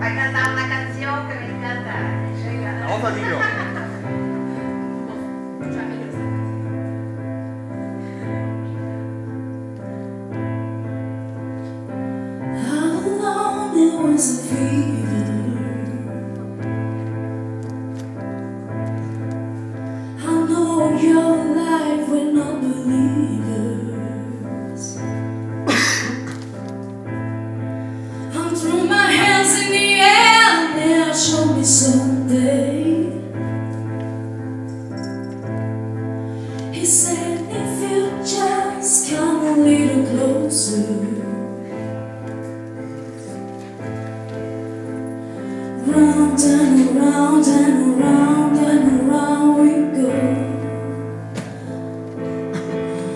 a cantar una canción que me encanta. Otra niño. How long there was a fever. I know your life with non-believers. I threw my hands in the air, now show me someday. He said, if you just come a little closer, round and around and around and around we go.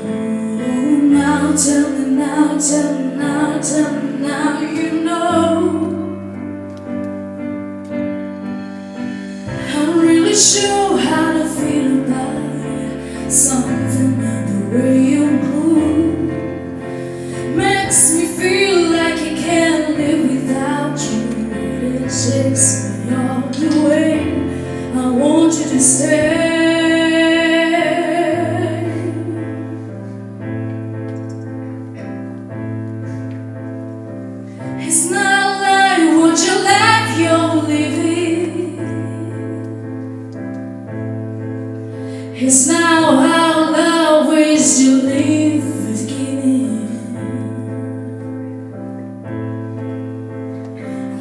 Oh, now tell me now, tell me now, tell me now, you know. I'm really sure how to feel about it. Something in the way you move makes me feel like I can't live without you. It takes me all the way. I want you to stay. It's not like what your life you're living. It's now how love is you live beginning.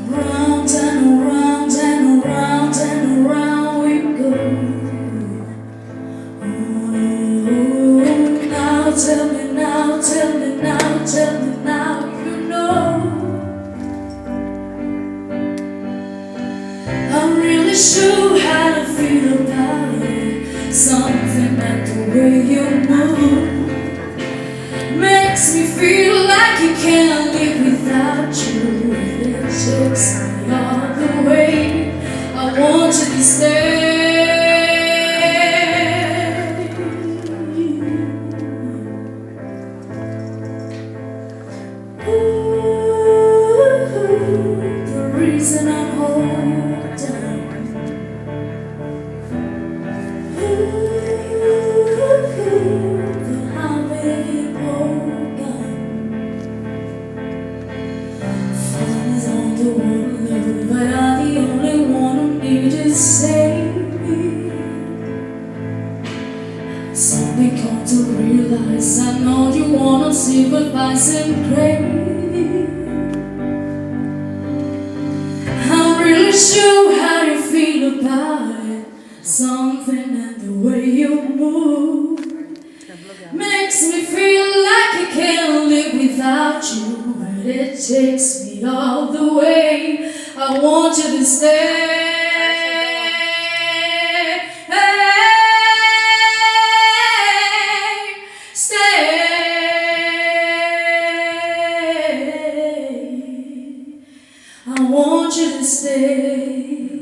Round and around and around and around we go. Oh, now tell me now, tell me now, tell me now, you know. I'm really sure how to feel about it. Something that the way you move makes me feel like I can't live without you. It takes me all the way. I want you to stay. Ooh, the reason I'm holding. But I'm the only one who needs to save me. Suddenly come to realize I know you wanna sympathize and pray. I'm really sure how you feel about it. Something in the way you move makes me feel like I can't live without you. But it takes me all the way. I want you to stay. Stay. I want you to stay.